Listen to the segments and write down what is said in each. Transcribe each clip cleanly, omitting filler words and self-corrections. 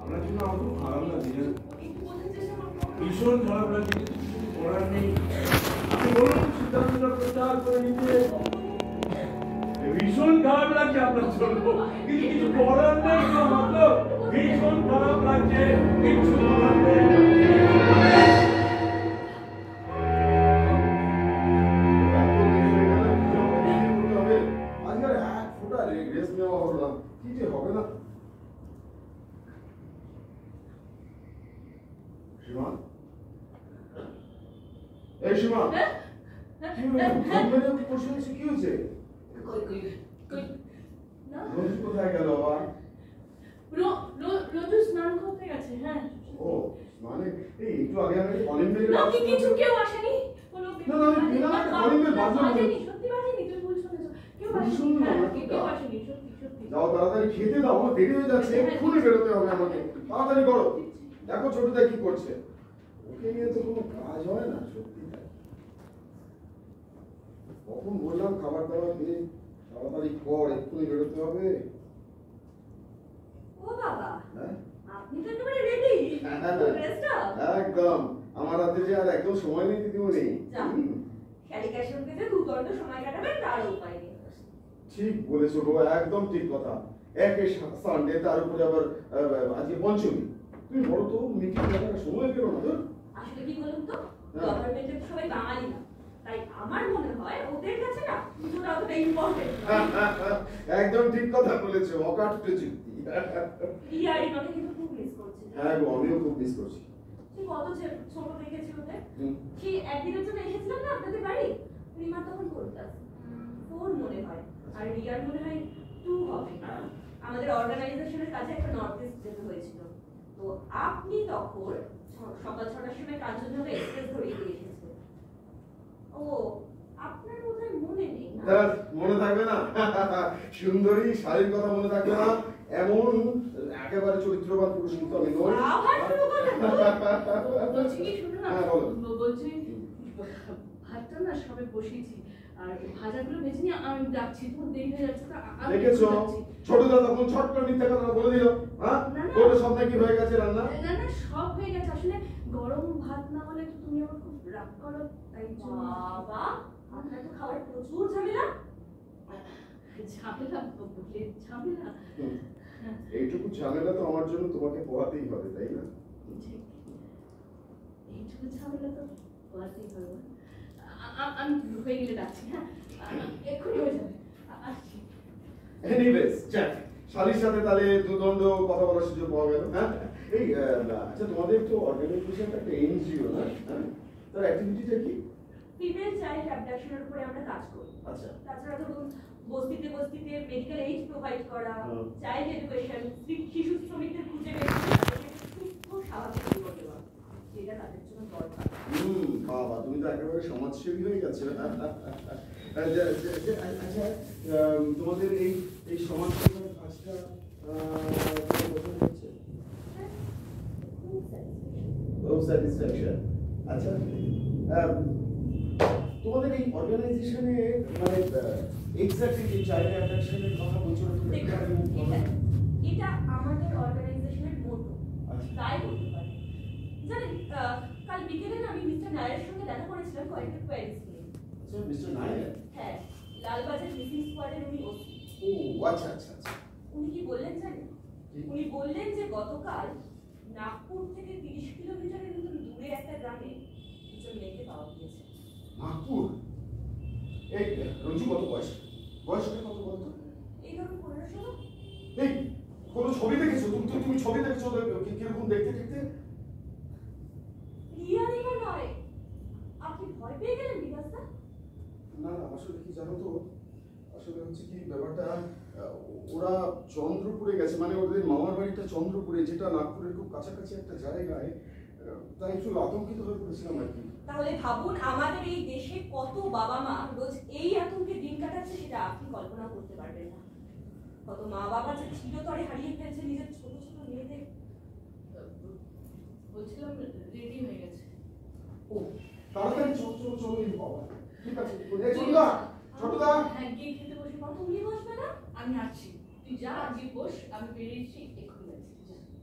আপনার জন্য আমার খুব খারাপ লাগছে, ভীষণ খারাপ লাগছে, কিছু করার নেই। আপনি বলুন সিদ্ধান্তটা প্রচার করে নিতে, ভীষণ খারাপ লাগছে আপনার জন্য, কিন্তু কিছু করার নেই। ভীষণ খারাপ লাগছে, কিছু করার নেই। কোথায় গেল আবার? রোজু স্নান করতে গেছে। হ্যাঁ। ও মানে এই একটু আগে আমি অলিম্পিকে না কিছু কেউ আসেনি। কোনো না না বিনা অলিম্পিকে বাজেনি। সত্যি বাজেনি, তুই ভুল শুনেছ। কেউ আসেনি। কেউ আসেনি, সত্যি সত্যি। যাও তাড়াতাড়ি খেতে দাও, আমার দেরি হয়ে যাচ্ছে, এক্ষুনি বেরোতে হবে আমাকে, তাড়াতাড়ি করো। দেখো ছোটদা কি করছে, ওকে নিয়ে তো কোনো কাজ হয় না সত্যি। কখন বললাম খাবার দাবার দিয়ে তাড়াতাড়ি কর, এক্ষুনি বেরোতে হবে। ও বাবা, হ্যাঁ আপনি তো একেবারে রেডি। একদম, আমার হাতে যে আর একদম সময় নেই দিদিমণি। ক্যালিকাশনকে যে দুর্দান্ত সময় কাটাবেন তার উপায় নেই। ঠিক বলেছো গো, একদম ঠিক কথা। একে সানডে, তার উপরে আবার আজকে পঞ্চমী। তুমি বলো তো মিটিং করার সময় পেলো না তো? আসলে কি বলুন তো, গভর্নমেন্টের সবাই বাঙালি না, তাই আমার মনে হয় ওদের কাছে না পুজোটা অতটা ইম্পর্টেন্ট। একদম ঠিক কথা বলেছো, অকাট্য যুক্তি। ইয়ারি নকে কিন্তু খুব মিস করছি। হ্যাঁ গো, আমিও খুব মিস করছি। তুই কত ছোট দেখেছি ওদের। সেই একদিনের জন্য এসেছিলাম না আপনাদের বাড়ি, রিমা তখন করতাম 4 মনে হয়, আর রিয়ার মনে হয় 2 হবে। আমাদের অর্গানাইজেশনের কাছে একটা নর্থ ইস্ট যেতে হয়েছিল, তো আপনি তখন সকাল 6টার সময় কাঞ্চনজঙ্ঘা এক্সপ্রেস ধরে এসেছেন। ও আপনার বোধহয় মনে নেই না? মনে থাকবে না? সুন্দরী শাড়ির কথা মনে থাকবে না? এমন একেবারে চরিত্রবান পুরুষ কিন্তু আমি নই। বলছি কি শুনুন না, বলছি ভাতটা না সবে বসিয়েছি, আর ভাজাগুলো ভেজে নিয়ে আমি ডাকছি, তোমার দেরি হয়ে যাচ্ছে। দেখেছো ছোটদা তখন ছট করে মিথ্যা কথা বলে দিল। হ্যাঁ তোর সব নাকি হয়ে গেছে রান্না? না না সব হয়ে গেছে, আসলে গরম ভাত না হলে তো তুমি আবার খুব রাগ করো, তাই বাবা আপনার তো খাবার প্রচুর ঝামেলা। ঝামেলা বলে ঝামেলা, এইটুকু ঝামেলা তো আমার জন্য তোমাকে পোহাতেই হবে, তাই না? এইটুকু ঝামেলা তো পোহাতেই হবে। আমি হয়ে গেলে ডাকছি। হ্যাঁ এক্ষুনি হয়ে যাবে, আসছি। এনিওয়েজ যাক, শালির সাথে তাহলে দুদণ্ড কথা বলার সুযোগ পাওয়া গেল। হ্যাঁ এই আচ্ছা, তোমাদের তো অর্গানাইজেশনটা একটা এনজিও না? হ্যাঁ তার অ্যাক্টিভিটিটা কি? ফিমেল চাইল্ড অ্যাবডাকশনের উপরে আমরা কাজ করি। আচ্ছা, তাছাড়া ধরুন বস্তিতে বস্তিতে মেডিকেল এইড প্রোভাইড করা, চাইল্ড এডুকেশন, শিশু শ্রমিকদের খুঁজে বের করে সুস্থ স্বাভাবিক জীবন দেওয়া, যেটা তাদের জন্য দরকার। বাবা তুমি তো একেবারে সমাজসেবী হয়ে গেছো। আচ্ছা তোমাদের এই সমাজসেবার কাজটা হচ্ছে খুব স্যাটিসফ্যাকশন। আচ্ছা তোমাদের এই অর্গানাইজেশনে মানে এক্স্যাক্টলি যে চাইল্ড অ্যাবডাকশনের কথা বলছো, এটা আমাদের অর্গানাইজেশনের মোটো। তাই বলতে পারি। জানেন কাল বিকেলে আমি মিস্টার নায়ারের সঙ্গে দেখা করেছিলাম কয়েকটা কোয়েরিজ নিয়ে। আচ্ছা মিস্টার নায়ার? হ্যাঁ, লালবাজার মিসিং স্কোয়াডের উনি ওসি। ও আচ্ছা আচ্ছা আচ্ছা। উনি কি বললেন জানেন? উনি বললেন যে গতকাল নাগপুর থেকে 30 কিলোমিটারের মতো দূরে একটা গ্রামে দুজন মেয়েকে পাওয়া গিয়েছে। নাগপুর? এই রঞ্জু কত বয়সটা কত বলতো? এই ধরুন 15-16। এই কোনো ছবি দেখেছো? তুমি ছবি দেখেছো কিরকম দেখতে দেখতে? রিয়ালি নয়, আপনি ভয় পেয়ে গেলেন বিকাশদা? না না আসলে কি জানো তো, আসলে হচ্ছে কি ব্যাপারটা, ওরা চন্দ্রপুরে গেছে, মানে ওদের মামার বাড়িটা চন্দ্রপুরে, যেটা নাগপুরের খুব কাছাকাছি একটা জায়গায়, তাই একটু আতঙ্কিত হয়ে পড়েছিলাম আর কি। তাহলে ভাবুন আমাদের এই দেশে কত বাবা মা রোজ এই আতঙ্কে দিন কাটাচ্ছে, সেটা আপনি কল্পনা করতে পারবেন না। কত মা বাবা যে চিরতরে হারিয়ে ফেলছে নিজের ছোট ছোট মেয়েদের। বলছিলাম রেডি হয়ে গেছে। ও তাড়াতাড়ি চলো এই বাবা। ঠিক আছে ছোটদা, ছোটদা হ্যাঁ গিয়ে খেতে বসে। কত উনি বসবে না? আমি আসছি, তুই যা আগে বস, আমি বেরিয়েছি এক্ষুনি যাচ্ছি।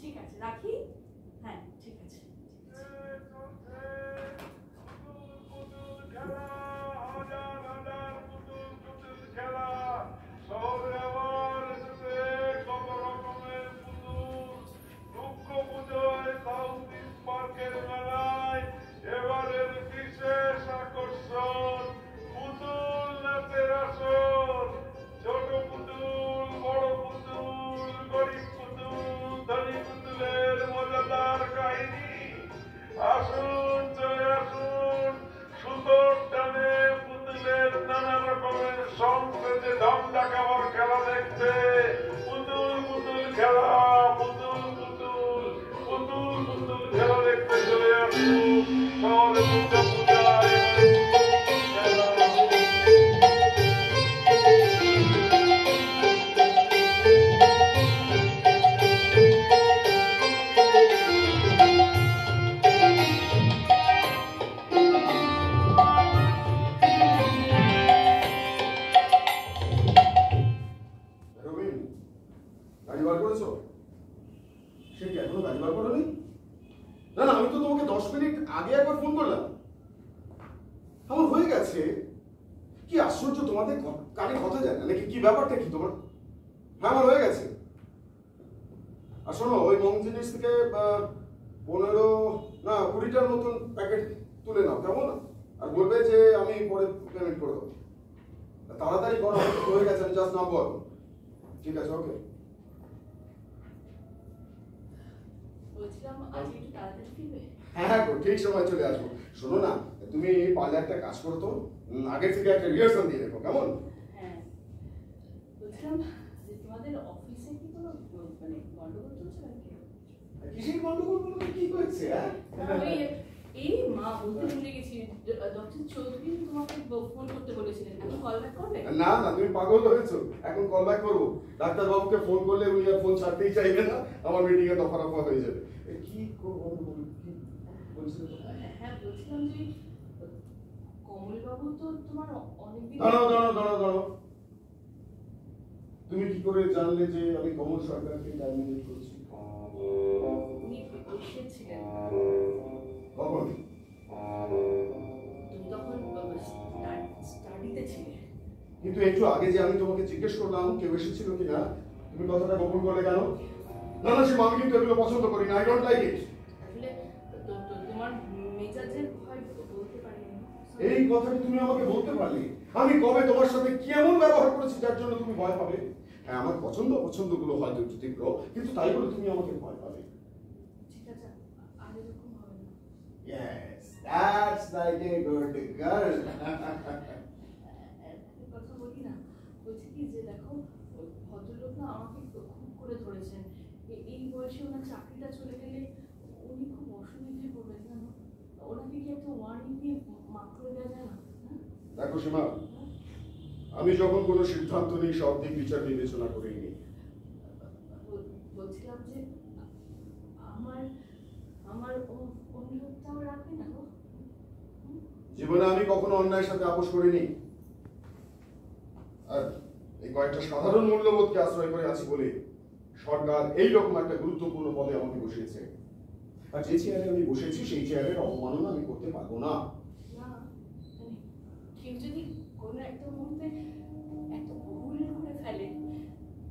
ঠিক আছে, রাখি। হ্যাঁ ঠিক আছে। কি আশ্চর্য, তোমাদের কানে কথা যায় না নাকি? কি ব্যাপারটা কি তোমার? হ্যাঁ আমার হয়ে গেছে। আর শোনো, ওই মং জিনিস থেকে 15 না 20টার মতন প্যাকেট তুলে নাও, কেমন? আর বলবে যে আমি পরে পেমেন্ট করে দেবো। তাড়াতাড়ি করো, হয়ে গেছে, আমি জাস্ট নামবো এখন। ঠিক আছে, ওকে। বলছিলাম আজ একটু তাড়াতাড়ি ফিরবে? হ্যাঁ ঠিক সময় চলে আসবো। শোনো না, তুমি পারলে একটা কাজ করো তো, আগে থেকে একটা রিহার্সাল দিয়ে রেখো, কেমন? হ্যাঁ বলছিলাম যে তোমাদের অফিসে কি কোনো মানে গন্ডগোল চলছে নাকি? কিসের গন্ডগোল বলতে কি হয়েছে? এই মা বলতে ভুলে গেছি, ডক্টর চৌধুরী তোমাকে ফোন করতে বলেছিলেন, এখন কল ব্যাক করবে? না না, তুমি পাগল হয়েছো, এখন কল ব্যাক করবো? ডাক্তার বাবুকে ফোন করলে উনি আর ফোন ছাড়তেই চাইবে না, আমার মিটিং এ দফা রফা হয়ে যাবে। কি করবো বলছিল? হ্যাঁ বলছিলাম যে কমল বাবু তো তোমার অনেকদিন। দাঁড়াও, তুমি কি করে জানলে যে আমি কমল সরকারকে টার্মিনেট করছি? উনি এসেছিলেন। কখন? তুমি তখন স্টাডিতে ছিলে। কিন্তু একটু আগে যে আমি তোমাকে জিজ্ঞেস করলাম কেউ এসেছিল কিনা, তুমি কথাটা গোপন করলে কেন? না সীমা, আমি কিন্তু এগুলো পছন্দ করি না, আই ডোন্ট লাইক ইট। আসলে তোমার মেজাজের ভয় বলতে পারিনি। এই কথাটা তুমি আমাকে বলতে পারলে? আমি কবে তোমার সাথে কি এমন ব্যবহার করেছি যার জন্য তুমি ভয় পাবে? হ্যাঁ, আমার পছন্দগুলো হয়তো একটু তীব্র, কিন্তু তাই বলে তুমি আমাকে ভয় পাবে? ঠিক আছে, আর এরকম হবে না। Yes, that's like a good girl. কথা বলি না, বলছি কি যে দেখো ভদ্রলোক না আমাকে খুব করে ধরেছেন, এই বয়সে ওনার চাকরিটা চলে গেলে উনি খুব অসুবিধে পড়বেন, জানো? ওনাকে কি একটা ওয়ার্নিং দিয়ে মাফ করে দেওয়া যায় না? দেখো সীমা, আমি যখন কোনো সিদ্ধান্ত নিই সব দিক বিচার বিবেচনা করেই নিই। বলছিলাম যে আমার অনুরোধটাও রাখবে না গো? জীবনে আমি কখনো অন্যায়ের সাথে আপোষ করিনি, আর এই কয়েকটা সাধারণ মূল্যবোধকে আশ্রয় করে আছি বলে সরকার এইরকম একটা গুরুত্বপূর্ণ পদে আমাকে বসিয়েছে। আর যে চেয়ারে আমি বসেছি সেই চেয়ারের অবমাননা আমি করতে পারবো না। কেউ যদি কোনো একটা মুহূর্তে একটা ভুল করে ফেলে,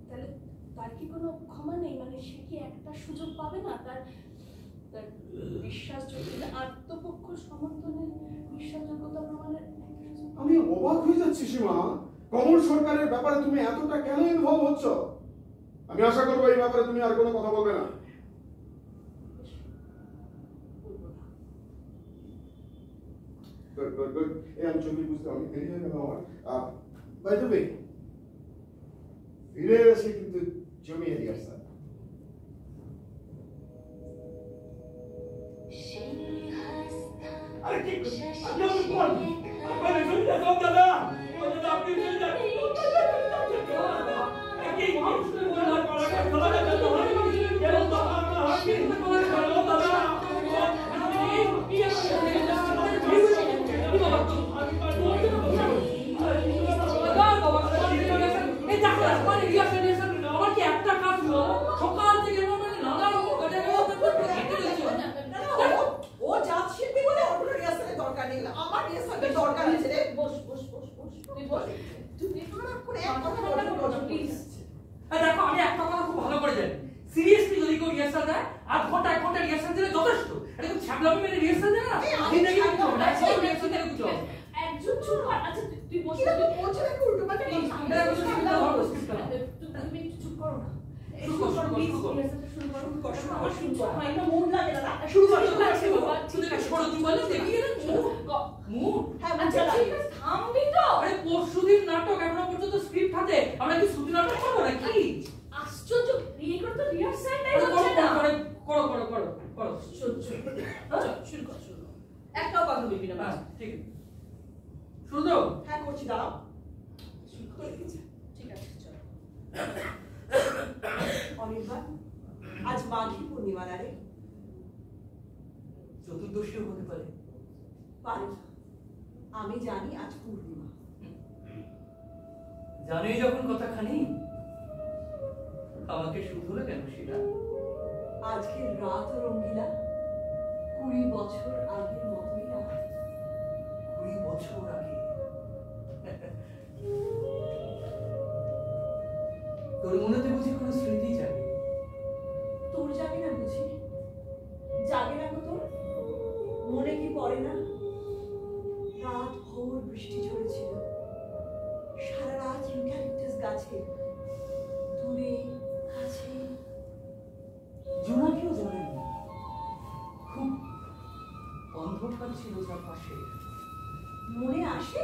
তাহলে তার কি কোনো ক্ষমা নেই? মানে সে কি একটা সুযোগ পাবে না? তার বিশ্বাসযোগ্যতা, আত্মপক্ষ সমর্থনের বিশ্বাসযোগ্যতা প্রমাণের? আমি অবাক হয়ে যাচ্ছি সীমা, কমল সরকারের ব্যাপারে তুমি এতটা কেন ইনভলভ হচ্ছ? আমি আশা করবো এই ব্যাপারে তুমি আর কোনো কথা বলবে না। Good. এই আমি ছবি বুঝতে অনেক দেরি হয়ে গেল আমার। বাই দ্য ওয়ে, ফিরে এসে কিন্তু জমিয়ে দিয়ে আসছে। আরে কি আপনি কোন আপনি শুনতে সব দাদা আপনি শুনতে কি মানুষ বলা করা করা যাবে তো কেন তো আমরা হাসি করে বলো দাদা আমার কি একটা কাজ সকাল থেকে নানা রকম তুমি খারাপ করে এক কথা বলো প্লিজ। দেখো আমি একটা কথা খুব ভালো করে জানি, সিরিয়াসলি যদি কেউ রিহার্সাল দেয় 8 ঘন্টা 1 ঘন্টা রিহার্সাল দিলে যথেষ্ট। এরকম ছাগলামি মেরে রিহার্সাল দেয় না, জিন্দগি কিছু হবে না, সব রিহার্সাল দিলে কিছু হবে না। একজন চুপ কর। আচ্ছা তুই বসে কিরকম বলছো না উল্টো পাল্টা কথা। তুমি একটু চুপ করো না। শুরু করো, শুরু করো, শুরু করো। শুরু করো। আমার শুনছো আমার এটা মন লাগে না। শুরু করো ঠিক আছে বাবা, তুই দেখো সরো তুই বলে দেখি এর মুখ। হ্যাঁ আচ্ছা বুঝতে ঠিক লাগে। আছে, থামবি তো? আরে পরশুদিন নাটক, এখনো পর্যন্ত স্ক্রিপ্ট হাতে, আমরা কি শুধু নাটক করবো নাকি? আশ্চর্য, বিয়ে করে তো রিহার্সালটাই করো হচ্ছে না। করো করো করো করো করো। আশ্চর্য। চল শুরু কর শুরু কর। একটাও কথা বলবি না হ্যাঁ বাস। ঠিক আছে, শুরু দাও। হ্যাঁ করছি দাঁড়াও। শুরু করে দিচ্ছি। ঠিক আছে চল। অনির্বাণ আজ মাঘী পূর্ণিমা না রে? চতুর্দশীও হতে পারে। পারে না। আমি জানি আজ পূর্ণিমা। জানোই যখন কথাখানি, আমাকে শুধরে কেন সেটা? আজকের রাত রঙ্গিলা 20 বছর আগের মতোই না। 20 বছর আগে। তোর মনেতে বুঝি কোনো স্মৃতি জাগে? তোর জাগে না বুঝি? জাগে না গো তোর? মনে কি পড়ে না? রাত ভোর বৃষ্টি ঝরেছিল, সারা রাত ইউক্যালিপটাস গাছে, দূরে কাছে। জোনাকিও জানেন, খুব অন্ধকার ছিল চারপাশে। মনে আসে?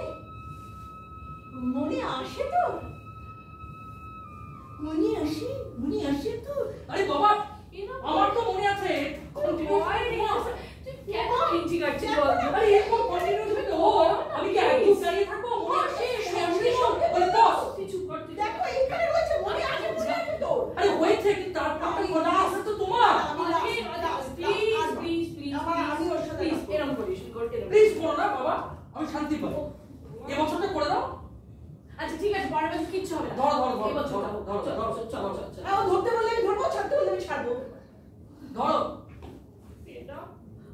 মনে আসে তোর? মনে আসে? মনে আসে তোর? আরে বাবা, এরা আমার তো মনে আছে। কন্টিনিউ ভয় রেখেছে। তুই কেন কিঞ্চি কাটছিস বল? আরে এরকম কন্টিনিউ তুমি তো আমি কি একটু দাঁড়িয়ে থাকবো? মনে আসে, মনে আসে সব। বলে বস। তুই চুপ কর, তুই দেখো এইখানে রয়েছে মনে আসে মনে আসে তোর? আরে হয়েছে, কিন্তু তারপরে কথা আছে তো তোমার। এরকম করিস প্লিজ করো না বাবা, আমি শান্তি পাই। এ বছরটা করে দাও। আচ্ছা ঠিক আছে, পরের বছর কিচ্ছু হবে না। ধরো ধরো ধরো এই বছর ধরো যাবো। ধরো চল, ধরো চল, চল, চল, চল। ধরতে বললে আমি ধরবো, ছাড়তে বললে আমি ছাড়বো। ধরো। এটা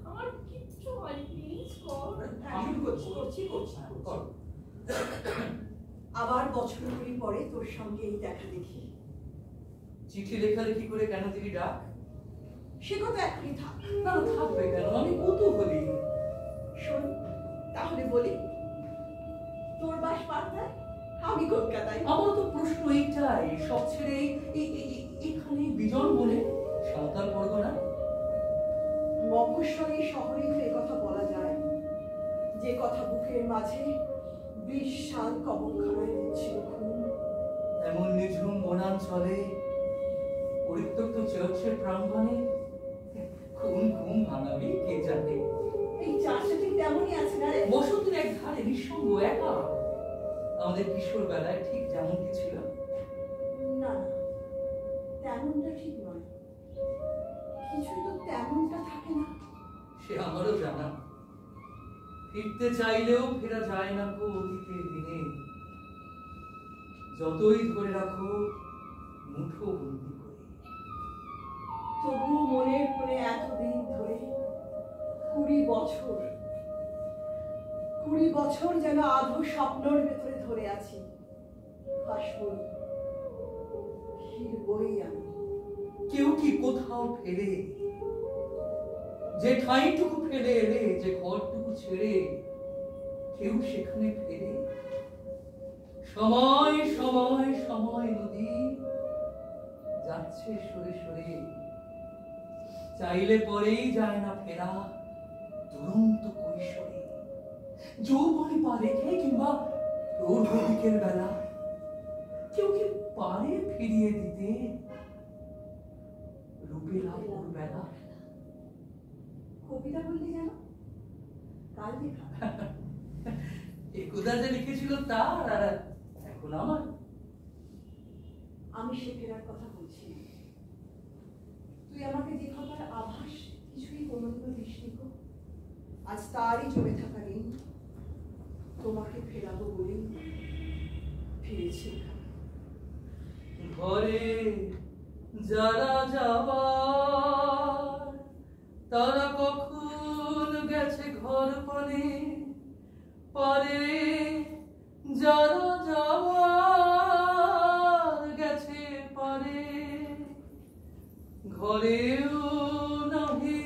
আমার কিচ্ছু হয়, প্লিজ কর। আমি করছি। করছি করছি করো। আবার বছর কুড়ি পরে তোর সঙ্গে এই দেখা দেখি। চিঠি লেখালেখি করে কেন দিবি ডাক? সে কথা এখনই থাক। না থাকবে কেন, আমি কৌতূহলী। শোন তাহলে বলি, তোর বাস পাটনায়, আমি কলকাতায়। আমার তো প্রশ্ন এইটাই, সব ছেড়ে এখানে বিজন বলে সাঁওতাল পরগনা। মফস্বলী শহরে এ কথা বলা যায়, যে কথা বুকের মাঝে 20 সাল কবরখানায় দিচ্ছিল খুন। এমন নিঝুম বনাঞ্চলে, পরিত্যক্ত চার্চের প্রাঙ্গণে খুন ঘুম ভাঙাবি কে জানে। এই চাষটা ঠিক তেমনই আছে না রে? বসন্তের এক ধারে নিঃসঙ্গ একা, আমাদের কিশোর বেলায় ঠিক যেমনটি ছিল। না না, তেমনটা ঠিক নয়। কিছুই তো তেমনটা থাকে না। সে আমারও জানা, ফিরতে চাইলেও ফেরা যায় না কো অতীতের দিনে। যতই ধরে রাখো মুঠো বন্দি করে। তবুও মনের কোণে এতদিন ধরে 20 বছর, 20 বছর যেন আধো স্বপ্নর ভেতরে ধরে আছি। হাসবই, ফিরবই আমি। কেউ কি কোথাও ফেরে? যে ঠাঁইটুকু ফেলে এলে, যে ঘরটুকু ছেড়ে, কেউ সেখানে ফেরে? সময় সময় সময় নদী যাচ্ছে সরে সরে, চাইলে পরেই যায় না ফেরা দুরন্ত কৈশোরে। যৌবনে পা রেখে কিংবা প্রৌঢ়দিকের বেলা, কেউ কি পারে ফিরিয়ে দিতে রূপের আলোর বেলা? কবিতা বললি যেন কাল লেখা। একদা যে লিখেছিল তার, আর এখন আমার। আমি সে ফেরার কথা বলছি না। তুই আমাকে যে খবর আভাস কিছুই কোনোদিনও দিসনি গো। আজ তারই জমে থাকা ঋণ তোমাকে ফেরাবো বলেই ফিরেছি। ঘরে যারা যাবার, তারা কখন গেছে ঘর পানে পারে, যারা যাওয়ার গেছে পারে, ঘরেও নহে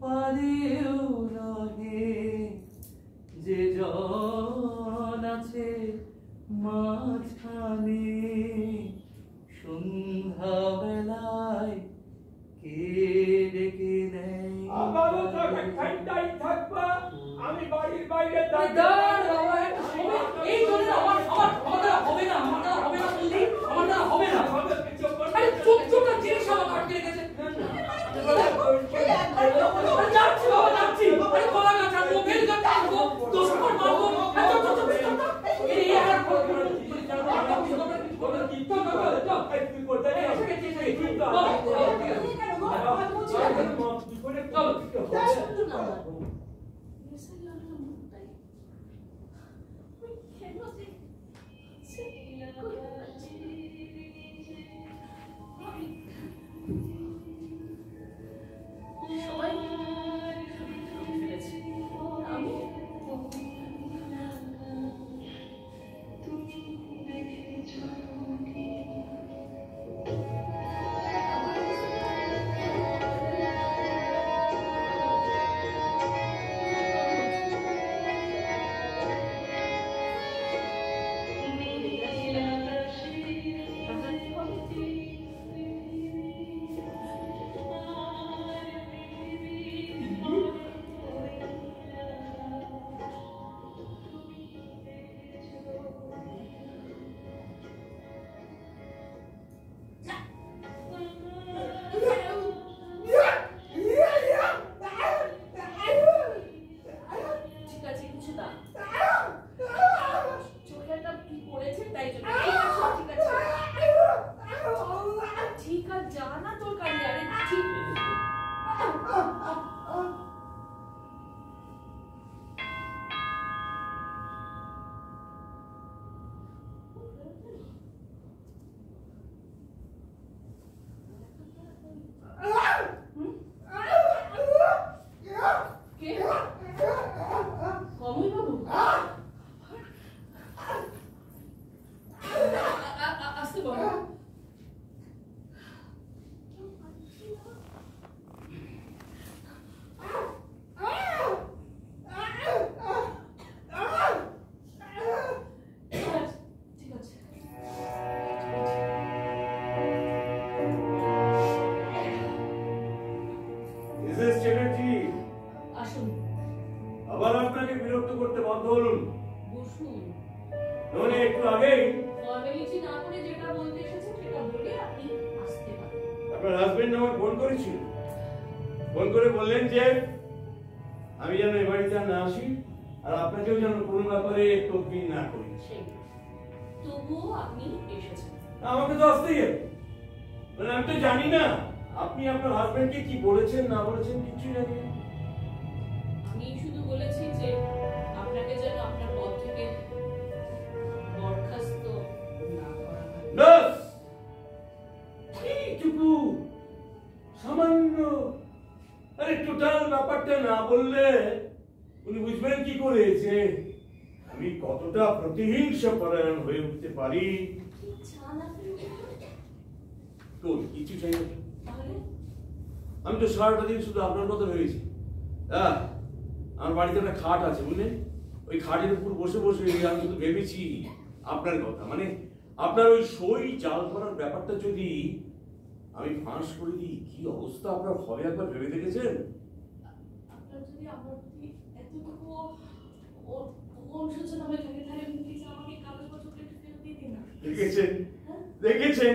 পারেও নহে, যে জন আছে মাঝখানে, সন্ধ্যা বেলায় কে ডেকে নেয়। আবারও তবে ঠান্ডাই থাকবা, আমি বাড়ির বাইরে এই জন্য আমার হবে না, আমার দ্বারা হবে না বললি, আমার দ্বারা হবে না। আরে চোখ চোখটা জিনিস আমার আটকে রেখেছে। যাচ্ছি বাবা, যাচ্ছি। আরে কলা গাছ আনবো, বেল গাছ আনবো, দোষকর মারবো। এই আর আবার আপনাকে বিরক্ত করতে বাধ্য হলুন। বসুন। নইলে একটু আগেই ফর্মালিটি না করে যেটা বলতে এসেছেন সেটা বলে আপনি আসতে পারেন। আপনার হাজবেন্ড আমার ফোন করেছিল, ফোন করে বললেন যে আমি যেন এ বাড়িতে আর না আসি, আর আপনাকেও যেন কোনো ব্যাপারে তদবির না করি। তবুও আপনি এসেছেন। আমাকে তো আসতেই হবে, মানে আমি তো জানি না আপনি আপনার হাজবেন্ডকে কি বলেছেন না বলেছেন, কিছুই জানি না। আমি শুধু বলেছি যে আপনাকে যেন আপনার পদ থেকে বরখাস্ত না করা হয়। বাস এইটুকু সামান্য, আরে টোটাল ব্যাপারটা না বললে উনি বুঝবেন কি করে যে আমি কতটা প্রতিহিংসা পরায়ণ হয়ে উঠতে পারি। কি চান আপনি? কোন কিছু চাই না, তাহলে আমি তো সারাটা দিন শুধু আপনার কথা ভেবেছি। আমার বাড়িতে একটা খাট আছে বুঝলেন, ওই খাটের উপর বসে বসে আমি শুধু ভেবেছি আপনার কথা, মানে আপনার ওই সই জাল করার ব্যাপারটা যদি আমি ফাঁস করে দিই কি অবস্থা আপনার হবে একবার ভেবে দেখেছেন? আপনার যদি আমার প্রতি এতটুকু অনুশোচনা হয়ে থাকে তাহলে প্লিজ আমাকে কাগজপত্রগুলো একটু ফেরত দিয়ে দিন না। দেখেছেন দেখেছেন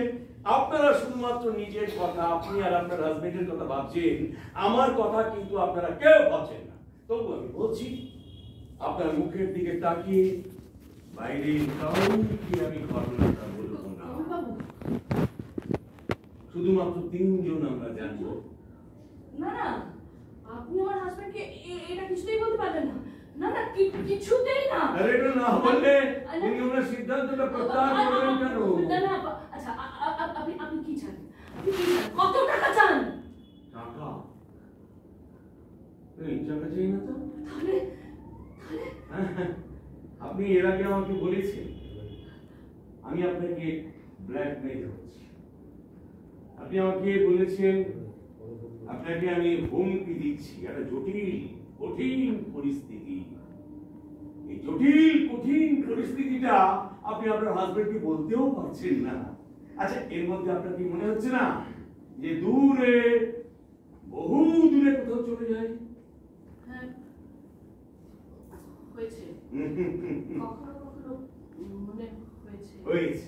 আপনারা শুধুমাত্র নিজের কথা, আপনি আর আপনার হাজবেন্ডের কথা ভাবছেন, আমার কথা কিন্তু আপনারা কেউ ভাবছেন না। তবু আমি বলছি আপনার মুখের দিকে তাকিয়ে বাইরে কাউকে আমি ঘটনাটা বলবো না, শুধুমাত্র তিনজন আমরা জানবো। না না, আপনি আমার হাজবেন্ডকে এটা কিছুতেই বলতে পারবেন না। না না, কিছুতেই না। আরে এটা না বললে উনি ওনার সিদ্ধান্তটা প্রত্যাহার করবেন কেন? না না, আচ্ছা আপনি কি চান? আপনি কি চান? কত টাকা চান? টাকা? এই টাকা চাই না তো। তাহলে আপনার আপনি এর আগে আমাকে বলেছেন আমি আপনাকে ব্ল্যাকমেইল করছি। আপনি আমাকে বলেছেন আপনাকে আমি হুমকি দিচ্ছি। একটা জটিল কঠিন পরিস্থিতি, এই জটিল কঠিন পরিস্থিতিটা আপনি আপনার হাজবেন্ডকে বলতেও পারছেন না। আচ্ছা, এর মধ্যে আপনার কি মনে হচ্ছে না যে দূরে, বহু দূরে কোথাও চলে যায়? হ্যাঁ, হয়েছে, কখনো কখনো মনে হয়েছে।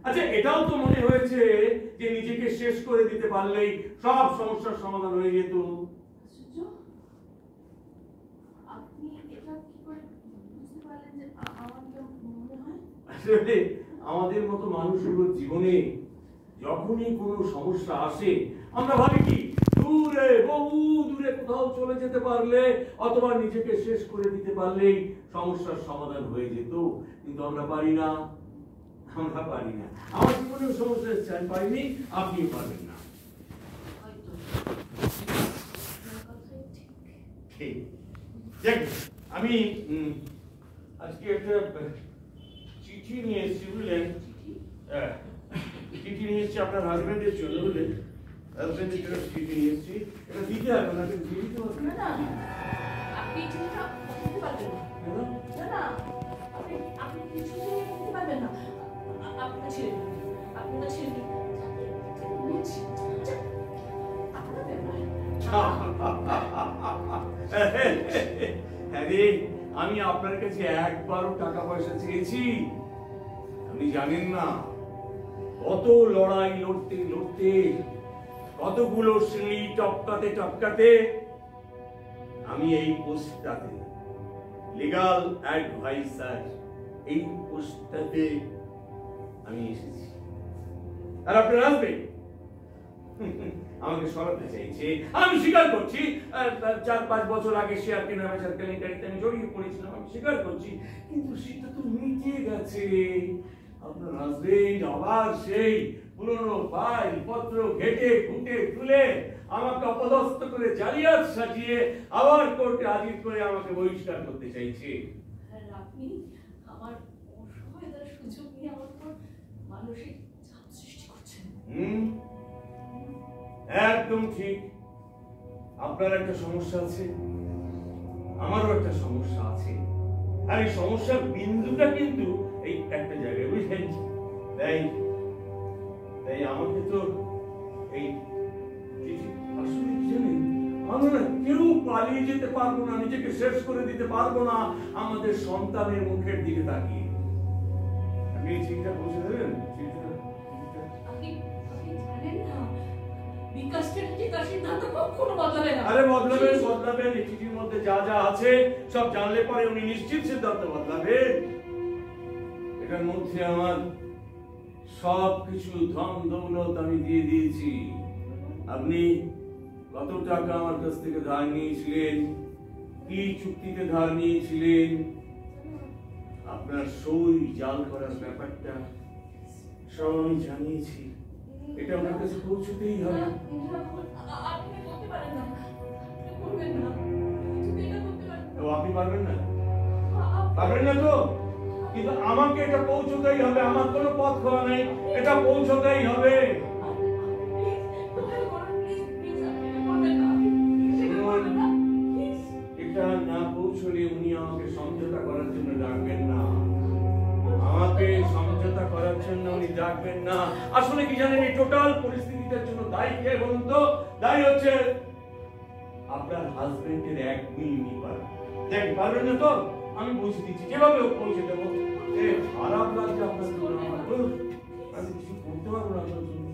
আচ্ছা, এটাও তো মনে হয়েছে যে নিজেকে শেষ করে দিতে পারলেই সব সমস্যার সমাধান হয়ে যেত। আশ্চর্য, আপনি এটা কি করে বুঝতে পারলেন যে আমার কি মনে হয়? আসলে আমাদের মতো মানুষগুলোর জীবনে যখনই কোনো সমস্যা আসে আমরা ভাবি কি দূরে, বহু দূরে কোথাও চলে যেতে পারলে অথবা নিজেকে শেষ করে দিতে পারলেই সমস্যার সমাধান হয়ে যেত। কিন্তু আমরা পারি না, আমরা পারি না। আমার জীবনে সমস্যা এসেছে, আমি পারিনি, আপনিও পারবেন না। হয়তো ঠিক। দেখ, আমি আজকে একটা চিঠি নিয়ে এসেছি, বুঝলেন? চিঠি নিয়ে এসেছি আপনার হাজবেন্ডের জন্য, বুঝলেন? হাজবেন্ডের জন্য চিঠি নিয়ে এসেছি। এটা দিতে হবে, ওনাকে দিয়ে দিতে হবে। না, আপনি চিঠিটা দিতে পারবেন না। না, আপনি কিছু দিতে পারবেন না। আপনার ছেলে, আপনার ছেলে আপনার ব্যাপার। আরে, আমি আপনার কাছে একবারও টাকা পয়সা চেয়েছি? আপনি জানেন না কত লড়াই লড়তে লড়তে, কতগুলো সিঁড়ি টপকাতে টপকাতে আমি এই পোস্টটাতে, লিগ্যাল অ্যাডভাইসার, এই পোস্টটাতে আমি এসেছি। আর আপনার হাজবেন্ড আমাকে সরাতে চাইছে। আমি স্বীকার করছি 4-5 বছর আগে শেয়ার কেনাবেচার কেলেঙ্কারিতে আমি জড়িয়ে পড়েছিলাম, আমি স্বীকার করছি। কিন্তু সেটা তো মিটে গেছে। আপনার হাজবেন্ড আবার সেই পুরনো ফাইল পত্র ঘেটে ঘুটে তুলে আমাকে অপদস্থ করে জালিয়াত সাজিয়ে আবার কোর্টে হাজির করে আমাকে বহিষ্কার করতে চাইছে। আপনি আমার অসহায়তার সুযোগ নিয়ে আমার উপর মানসিক চাপ সৃষ্টি করছেন। একদম ঠিক। আপনার একটা সমস্যা আছে, আমারও একটা সমস্যা আছে। আর এই সমস্যার বিন্দুটা কিন্তু এই একটা জায়গায়, বুঝলেন? তাই আমাকে তো এই আসলে কি জানেন, আমরা কেউ পালিয়ে যেতে পারবো না, নিজেকে শেষ করে দিতে পারবো না আমাদের সন্তানের মুখের দিকে তাকিয়ে। আপনি এই চিঠিটা পৌঁছে দেবেন? আপনি জানেন না, বিকাশের সিদ্ধান্ত কখনো বদলাবে না। আরে বদলাবেন। এই চিঠির মধ্যে যা যা আছে সব জানলে পরে উনি নিশ্চিত সিদ্ধান্ত বদলাবেন। এটার মধ্যে আমার সব কিছু ধন দৌলত আমি দিয়ে দিয়েছি। আপনি কত টাকা আমার কাছ থেকে ধার নিয়েছিলেন, কি চুক্তিতে ধার নিয়েছিলেন, আপনার সই জাল করার ব্যাপারটা সব আমি জানিয়েছি। এটা আমার কাছে পৌঁছতেই হবে। আপনি করতে পারেন না, আপনি করবেন না, তুমি এটা করতে পারেন না। তো আপনি পারবেন না? পারবেন না তো? কিন্তু আমাকে এটা পৌঁছতেই হবে, আমার কোনো পথ খোলা নেই, এটা পৌঁছতেই হবে। এটা না পৌঁছলে উনি আমাকে সমঝোতা করার জন্য ডাকবেন না, আমাকে সমঝোতা করার জন্য উনি ডাকবেন না। আসলে কি জানেন, এই টোটাল পরিস্থিতিটার জন্য দায়ী কে বলুন তো? দায়ী হচ্ছে আপনার হাজবেন্ডের এক মিনিট দেখ, পারবেন না তো? আমি পৌঁছে দিচ্ছি, যেভাবে হোক পৌঁছে দেবো। খারাপ লাগছে আপনার জন্য আমার, আমি কিছু করতে পারবো না আপনার জন্য।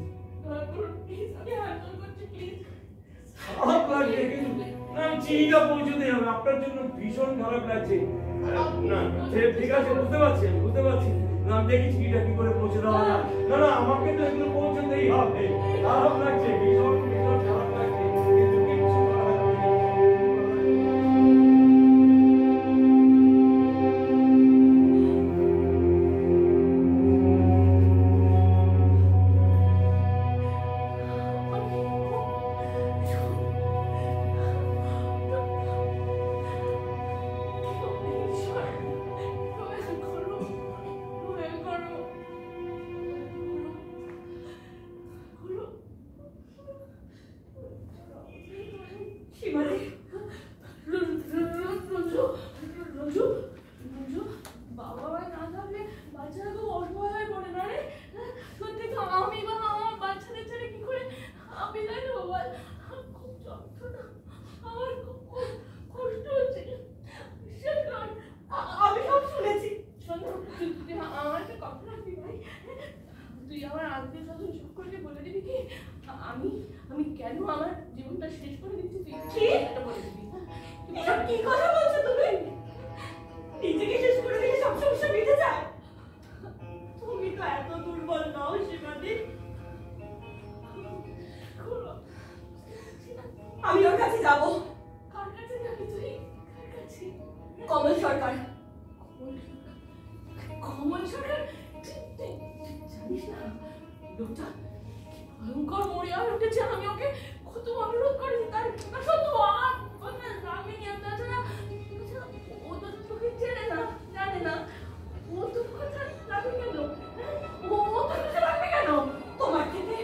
খারাপ লাগছে কিন্তু আমি চিঠিটা পৌঁছতে হবে, আপনার জন্য ভীষণ খারাপ লাগছে। না ঠিক আছে, বুঝতে পারছি, আমি দেখি চিঠিটা কি করে পৌঁছে দেওয়া যায়। না আমাকে তো এগুলো পৌঁছতেই হবে। খারাপ লাগছে, ভীষণ খারাপ লাগছে, কিন্তু কিচ্ছু করার নেই। কমল সরকার। কমল সরকার? জানিস না লোকটা ভয়ঙ্কর মরিয়া উঠেছে। আমি ওকে কত অনুরোধ করেছি, তার সত্য আমি তাছাড়া ও তো তোকে চেনে না, জানে না। ও তোর কথা রাখবে কেন? ও তোর কথা রাখবে কেন? তোমার থেকে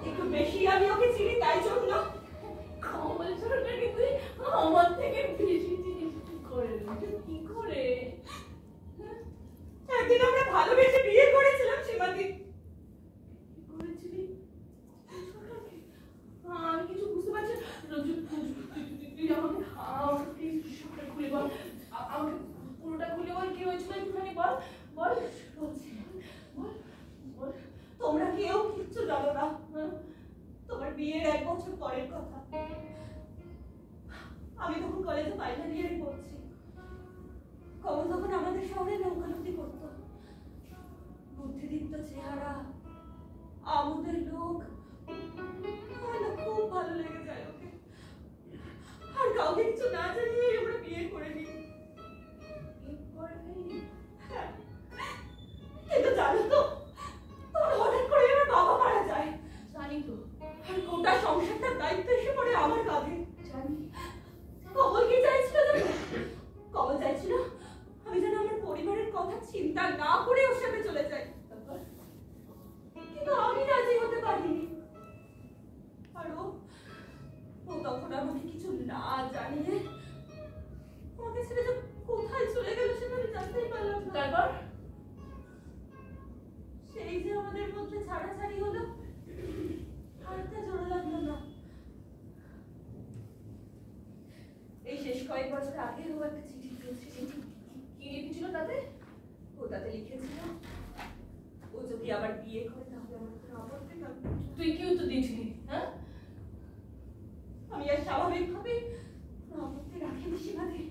একটু বেশি আমি ওকে চিনি, তাই জন্য। কমল সরকারকে তুই আমার থেকে বেশি চিনিস কি করে? কি করে? একদিন আমরা ভালোবেসে বিয়ে করেছিলাম সীমাদি। করেছিলি? আমি কিছু বুঝতে পারছি না। তুই আমাকে খুলে বল, আমাকে পুরোটা খুলে বল, কি হয়েছিল একটুখানি বল। বল বল। তোমরা কেউ কিচ্ছু জানো না। তোমার বিয়ের 1 বছর পরের কথা। আমি তখন কলেজে ফাইনাল ইয়ারে পড়ছি। কমল তখন আমাদের শহরে নৌকালতি করত। বুদ্ধিদীপ্ত চেহারা, আমাদের লোক, আমার খুব ভালো লেগে যায় ওকে। আর কাউকে কিছু না জানিয়ে আমরা বিয়ে করে নিই। হ্যাঁ, কিন্তু জানো তো তখন হঠাৎ করে আমার বাবা মারা যায়। জানি তো। আর গোটা সংসারটার দায়িত্ব এসে পড়ে আমার কাঁধে। জানি। কমল কি চাইছিল জানো? কমল চাইছিল আমি যেন আমার পরিবারের কথা চিন্তা না করে ওর সাথে চলে যাই। কিন্তু আমি রাজি হতে পারিনি। আর ও তখন আমাকে কিছু না জানিয়ে আমাকে ছেড়ে যে কোথায় চলে গেল সেটা আমি জানতেই পারলাম না। তারপর সেই যে আমাদের মধ্যে ছাড়াছাড়ি হলো, হাতটা জোড়া লাগলো না। এই শেষ কয়েক বছর আগে ও একটা চিঠি দিয়েছিল। কি লিখেছিল তাতে? ও তাতে লিখেছিল ও যদি আবার বিয়ে করে তাহলে আমার কোনো আপত্তি থাকবে। তুই কি উত্তর দিয়েছিলি? হ্যাঁ, আমি আর স্বাভাবিকভাবে আপত্তি রাখিনি সীমাদি।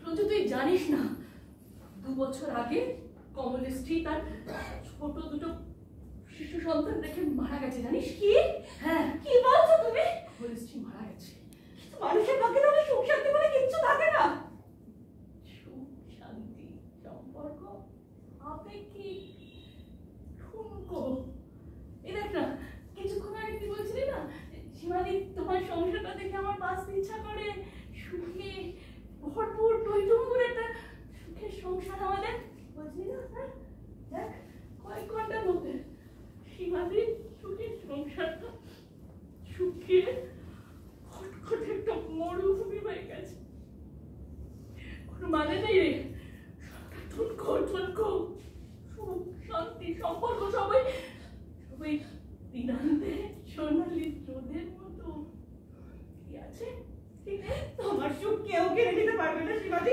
রঞ্জু তুই জানিস না 2 বছর আগে কমলের স্ত্রী তার ছোট 2 শিশু সন্তান রেখে মারা গেছে, জানিস? কি? হ্যাঁ। কি বলছো তুমি? কমলের স্ত্রী মারা গেছে। মানুষের ভাগ্যে তাহলে সুখ শান্তি বলে কিচ্ছু থাকে না। সুখ শান্তি সম্পর্ক আপেক্ষিক ঠুনকো। এই দেখ না, কিছুক্ষণ আগে কি বলছিলি না, সীমাদি তোমার সংসারটা দেখে আমার বাঁচতে ইচ্ছা করে। সুখে ভরপুর টইটুম্বুর একটা সুখের সংসার আমাদের, বলছিলি না? হ্যাঁ, দেখ কয়েক ঘন্টার মধ্যে সীমাদি সুখের সংসারটা সুখে খটখটে একটা মরুভূমি হয়ে গেছে। কোনো মানে নেই রে। ঠুনকো সুখ শান্তি সম্পর্ক সবাই দিনান্তে সোনালি রোদের মতো কি আছে। তোমার সুখ কেউ কেড়ে নিতে পারবে না সীমাদি।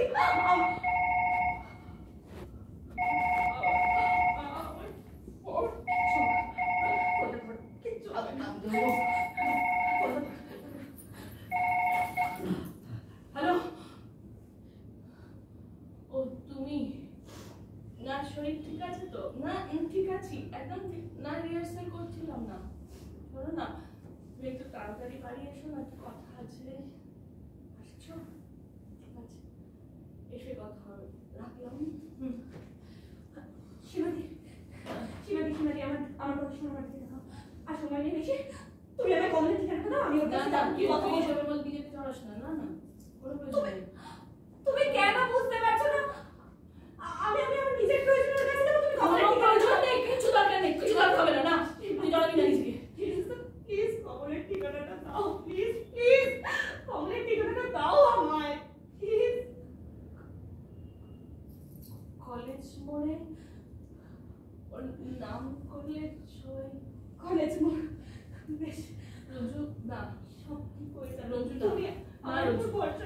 হ্যালো, ও তুমি? না শরীর ঠিক আছে তো? না ঠিক আছি, একদম ঠিক না। রিহার্সাল করছিলাম না। বলো না, তুমি একটু তাড়াতাড়ি বাড়ি এসো না, কথা আছে। আসছো? ঠিক আছে, এসে কথা হবে। রাখলাম। সীমাদি আমার কথা শোনো, বাড়িতে দাও। আর সময় নেই বেশি। তুমি আমার কমলের ঠিকানা দাও, আমি ওর কাছে যাবো। কথা বলবে বল, বিজেপি চড়াস না। না কোনো প্রয়োজন নেই। তুমি কেন বুঝতে পারছো না? আমি আমার নিজের প্রয়োজনের কাছে যাবো। তুমি কমলের প্রয়োজন নেই, কিছু দরকার নেই, কিছু দরকার হবে না। না তুই জানাবি না নিজেকে। প্লিজ কমলের ঠিকানাটা দাও। প্লিজ কমলের ঠিকানাটা দাও আমায়, প্লিজ। কলেজ মোড়ে ওর নাম করলে সবাই কলেজ মোড়। বেশ রঞ্জু, না সব কি কইতা রঞ্জু, তুমি আমার উপর ভরসা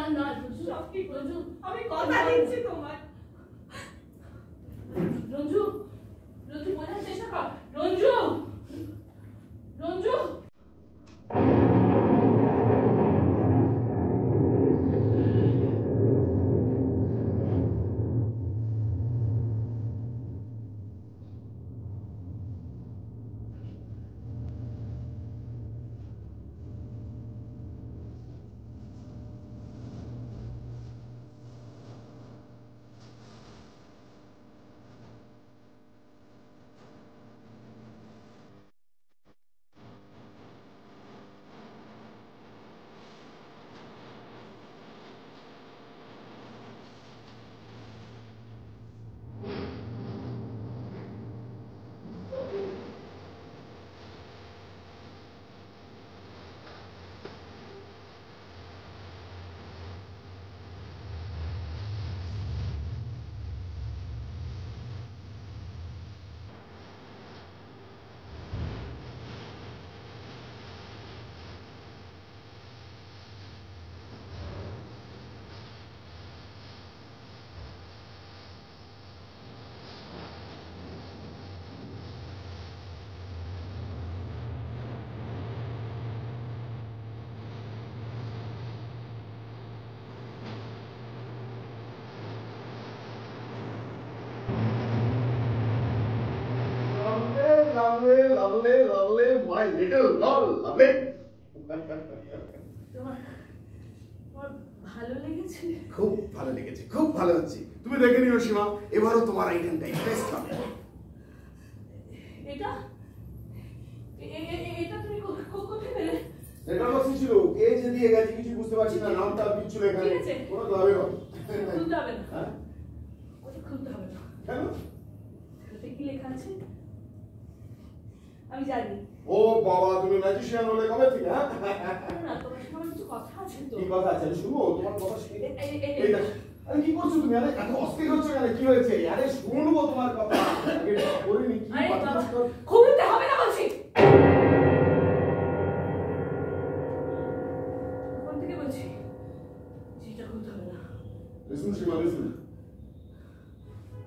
না রঞ্জু, সব কি রঞ্জু, আমি কথা দিচ্ছি তোমার। রঞ্জু বোঝার চেষ্টা কর। Ranju lovely, lovely, lovely, my little doll, lovely. তোমার ভালো লেগেছে? খুব ভালো লেগেছে, খুব ভালো হচ্ছে। তুমি দেখে নিও সীমা, এবারও তোমার আইটেমটাই বেস্ট হবে। এটা এটা তুমি কোথায় পেলে? এটা বসে ছিল, কে যে দিয়ে গেছে কিছু বুঝতে পারছি না, নামটা কিছু লেখা নেই। কোনো লাভে হবে। খুলতে হবে না। হ্যাঁ? ওটা খুলতে হবে না। কেন? ওতে কি লেখা আছে? আমি জানি। ও বাবা, তুমি ম্যাজিশিয়ান হলে কবে থেকে? হ্যাঁ? না, তোমার সঙ্গে কিছু কথা আছে তো। কি কথা আছে? শুনো, তোমার কথা শুনি। এই এই দেখো। আরে কি করছো তুমি? আরে এত অস্থির হচ্ছে কেন? কি হয়েছে? আরে শুনবো তোমার কথা। আগে করিনি কি আরে কথা বাবা, বলছো? খুলতে হবে না বলছি। কোন থেকে বলছি? যেটা খুলতে হবে না। লিসেন সীমা, লিসেন।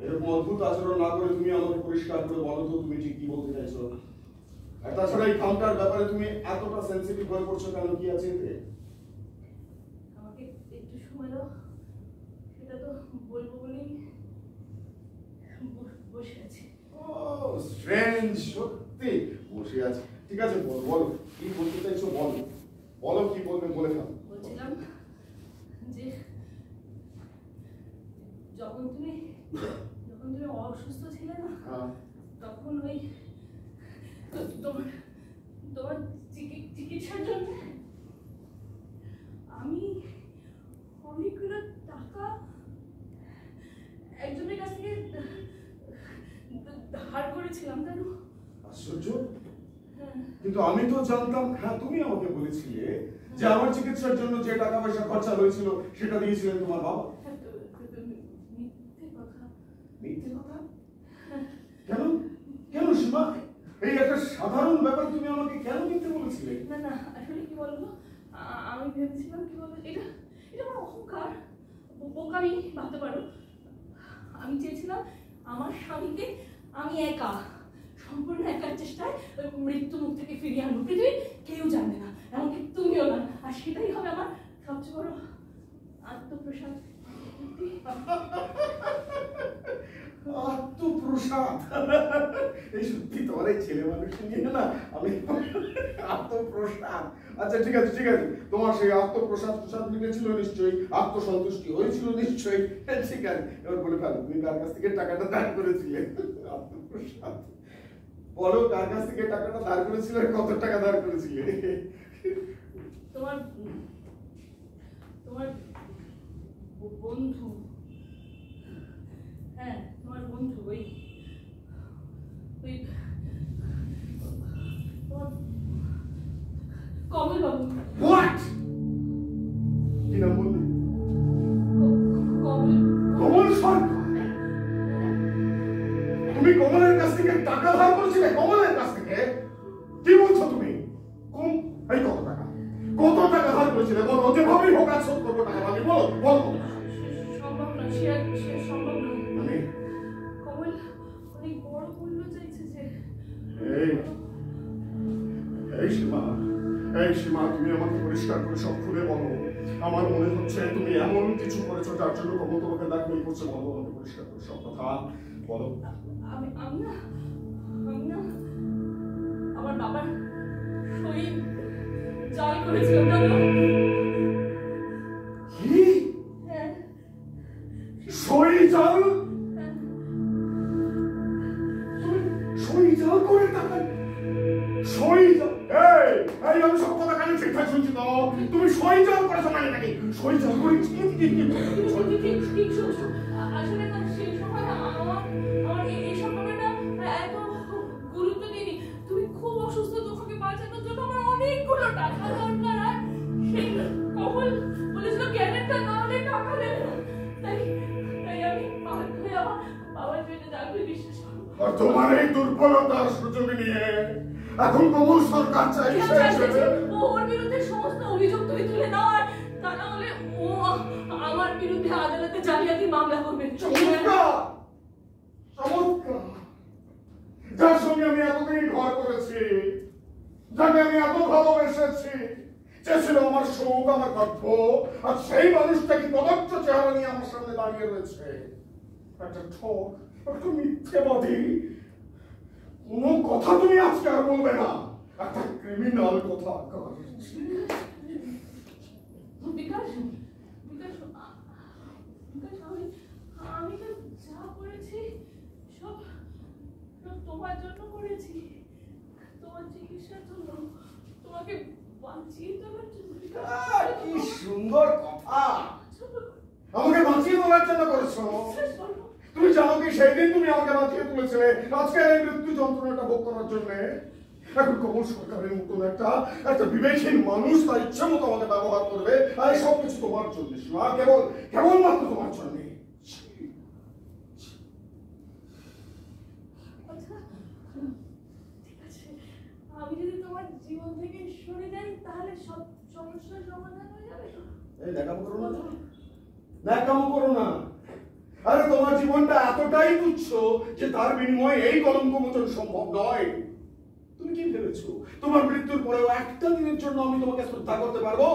এরকম অদ্ভুত আচরণ না করে তুমি আমাকে পরিষ্কার করে বলো তো তুমি ঠিক কি বলতে চাইছো। আর তাছাড়া এই কাউন্টার ব্যাপারে তুমি এতটা সেন্সিটিভ হয়ে পড়ছো কেন? কি আছে এতে? আমাকে একটু সময় দাও। সেটা তো বলবো বলেই বসে আছি। ও স্ট্রেঞ্জ, সত্যি বসে আছে। ঠিক আছে, বলো বলো কি বলতে চাইছো, বলো বলো কি বলবে, বলে ফেলো। বলছিলাম যে যখন তুমি অসুস্থ ছিলে না, হ্যাঁ। তখন ওই তোমার তোমার চিকিৎসার জন্য আমি অনেকগুলো টাকা একজনের কাছ থেকে ধার করেছিলাম, জানো? আশ্চর্য, কিন্তু আমি তো জানতাম। হ্যাঁ, তুমি আমাকে বলেছিলে যে আমার চিকিৎসার জন্য যে টাকা পয়সা খরচা হয়েছিল সেটা দিয়েছিলেন তোমার বাবা। মিথ্যে কথা। মিথ্যে কথা? কেন কেন সীমা? এই একটা সাধারণ ব্যাপার তুমি আমাকে কেন মিথ্যে বলেছিলে? না না, আসলে কি বলবো, আমি ভেবেছিলাম কি বলবো, এটা এটা আমার অহংকার, বোকামি ভাবতে পারো। আমি চেয়েছিলাম আমার স্বামীকে আমি একা, সম্পূর্ণ একার চেষ্টায় মৃত্যু মুখ থেকে ফিরিয়ে আনবো। পৃথিবীর কেউ জানবে না, এমনকি তুমিও না। আর সেটাই হবে আমার সবচেয়ে বড় আত্মপ্রসাদ। আত্মপ্রসাদ? এই সত্যি তোমার এই ছেলে মানুষ নিয়ে না আমি আত্মপ্রসাদ। আচ্ছা ঠিক আছে, ঠিক আছে, তোমার সেই আত্মপ্রসাদ প্রসাদ মিলেছিল নিশ্চয়ই, আত্মসন্তুষ্টি হয়েছিল নিশ্চয়ই। ঠিক আছে, এবার বলে ফেলো তুমি কার কাছ থেকে টাকাটা ধার করেছিলে? আত্মপ্রসাদ বলো, কার কাছ থেকে টাকাটা ধার করেছিলে, কত টাকা ধার করেছিলে? তোমার তোমার বন্ধু, হ্যাঁ তোমার বন্ধু, ওই তোমার কমল বাবু। হোয়াট? কি নাম বললে? কমল। কমল সরকার? তুমি কমলের কাছ থেকে টাকা ধার করেছিলে? কমলের কাছ থেকে? কি বলছো তুমি? এই কত টাকা, কত টাকা ধার করেছিলে বলো? যেভাবেই হোক আজ শোধ করবো টাকা। মানে বলো বলো। সম্ভব না, সে সম্ভব না। মানে কমল অনেক বড় মূল্য চাইছে যে। এই সীমা, এই সীমা, তুমি আমাকে পরিষ্কার করে সব খুলে বলো। আমার মনে হচ্ছে তুমি এমন কিছু করেছো যার জন্য কমল তোমাকে ব্ল্যাকমেইল করছে। বলো আমাকে পরিষ্কার করে সব কথা বলো। আমি না আমার বাবার শরীর জাল করেছিলাম, জানো? কি? হ্যাঁ। সই জাল? হ্যাঁ। তুমি সই জাল করে টাকা? সই জাল? এই এই আমি সব কথা কানে ঠিকঠাক শুনছি তো? তুমি সই জাল করেছো মানে নাকি? সই জাল করে কি? ঠিক শুনছো। আসলে না, সেই সময় আমার এইসব ব্যাপারটা এত গুরুত্ব দিইনি। তুমি খুব অসুস্থ, তোমাকে বাঁচানোর জন্য আমার অনেকগুলো টাকা দরকার। আর সেই কমল বলেছিল গ্যারেন্টার না হলে টাকা দেবে না। তাই আমি বাধ্য হয়ে আমার বাবার জন্য চাকরি বিশ্বাস করবো। আর তোমার এই দুর্বলতার সুযোগ নিয়ে এখন কমল সরকার চাইছে ওর বিরুদ্ধে সমস্ত অভিযোগ তুমি তুলে নাও, আর তা না হলে ও আমার বিরুদ্ধে আদালতে জালিয়াতি মামলা করবে। চমৎকার, চমৎকার। যার সঙ্গে আমি এতদিন ঘর করেছি, যাকে আমি এত ভালোবেসেছি, চেয়েছিল আমার সুখ, আমার গর্ব, আর সেই মানুষটা কি কদর্য চেহারা নিয়ে আমার সামনে দাঁড়িয়ে রয়েছে। একটা ঠক, একটা মিথ্যেবাদী। কোনো কথা তুমি আজকে আর বলবে না। একটা ক্রিমিনাল কথা। বিকাশ, বিকাশ, বিকাশ, আমি তো যা করেছি সব তোমার জন্য করেছি, তোমার চিকিৎসার জন্য, তোমাকে বাঁচিয়ে দেওয়ার জন্য। কি সুন্দর কথা। আমাকে বাঁচিয়ে তোলার জন্য করেছো। তুমি জানো কি সেই দিন তুমি আমাকে বাঁচিয়ে তুলেছিলে আজকে এই মৃত্যু যন্ত্রণাটা ভোগ করার জন্য। এখন কমল সরকারের মতন একটা বিবেকহীন মানুষ তার ইচ্ছা মতো আমাকে ব্যবহার করবে, আর এই সবকিছু তোমার জন্য, সীমা, কেবলমাত্র তোমার জন্য। ঠিক আছে, আমি যদি তোমার জীবন থেকে সরে যাই তাহলে সব সমস্যার সমাধান হয়ে যাবে। এই ন্যাকামো করো না, ন্যাকামো করো না। আরে তোমার জীবনটা এতটাই তুচ্ছ যে তার বিনিময়ে এই কলঙ্ক মোচন সম্ভব নয়। তুমি কি ভেবেছো তোমার মৃত্যুর পরেও একটা দিনের জন্য আমি তোমাকে শ্রদ্ধা করতে পারবো?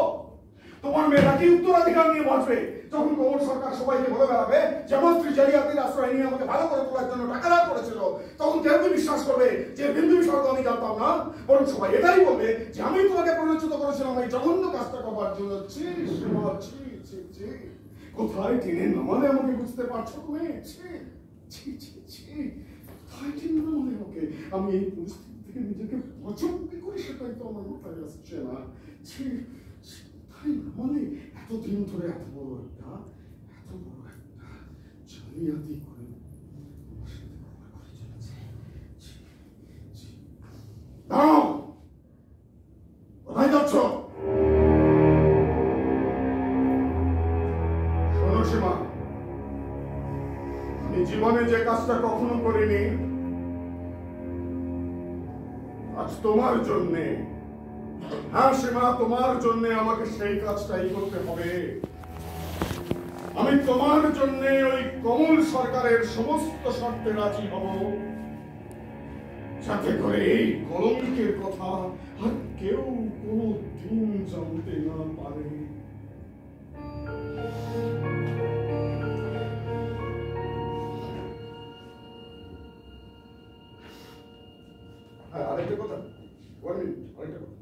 তোমার মেয়েরা কি উত্তরাধিকার নিয়ে বাঁচবে যখন কমল সরকার সবাইকে বলে বেড়াবে যে আমার স্ত্রী জালিয়াতির আশ্রয় নিয়ে আমাকে ভালো করে তোলার জন্য টাকা দান করেছিল? তখন কেউ কি বিশ্বাস করবে যে বিন্দু বিসর্গ আমি জানতাম না? বরং সবাই এটাই বলবে যে আমি তোমাকে প্ররোচিত করেছিলাম এই জঘন্য কাজটা করবার জন্য। ছি সীমা, ছি ছি ছি, কোথায় টেনে নামালে আমাকে বুঝতে পারছো তুমি? ছি ছি ছি ছি, কোথায় টেনে নামালে আমাকে? আমি এই পরিস্থিতি থেকে নিজেকে বাঁচাবো কি করে সেটাই তো আমার মাথায় আসছে না। ছি, কোথায় নামালে? এতদিন ধরে এত বড় একটা জালিয়াতি করে আমার সাথে ব্যবহার করে চলেছে। ছি, ছি। দাঁড়াও, কোথায় যাচ্ছ? শোনো সীমা, আমি জীবনে যে কাজটা কখনো করিনি আজ তোমার জন্যে, হ্যাঁ সীমা, তোমার জন্যে আমাকে সেই কাজটাই করতে হবে। আমি তোমার জন্যে ওই কমল সরকারের সমস্ত শর্তে রাজি হব, যাতে করে এই কলঙ্কের কথা আর কেউ কোনো দিন জানতে না পারে। আরেকটা কথা, আরেকটা কথা,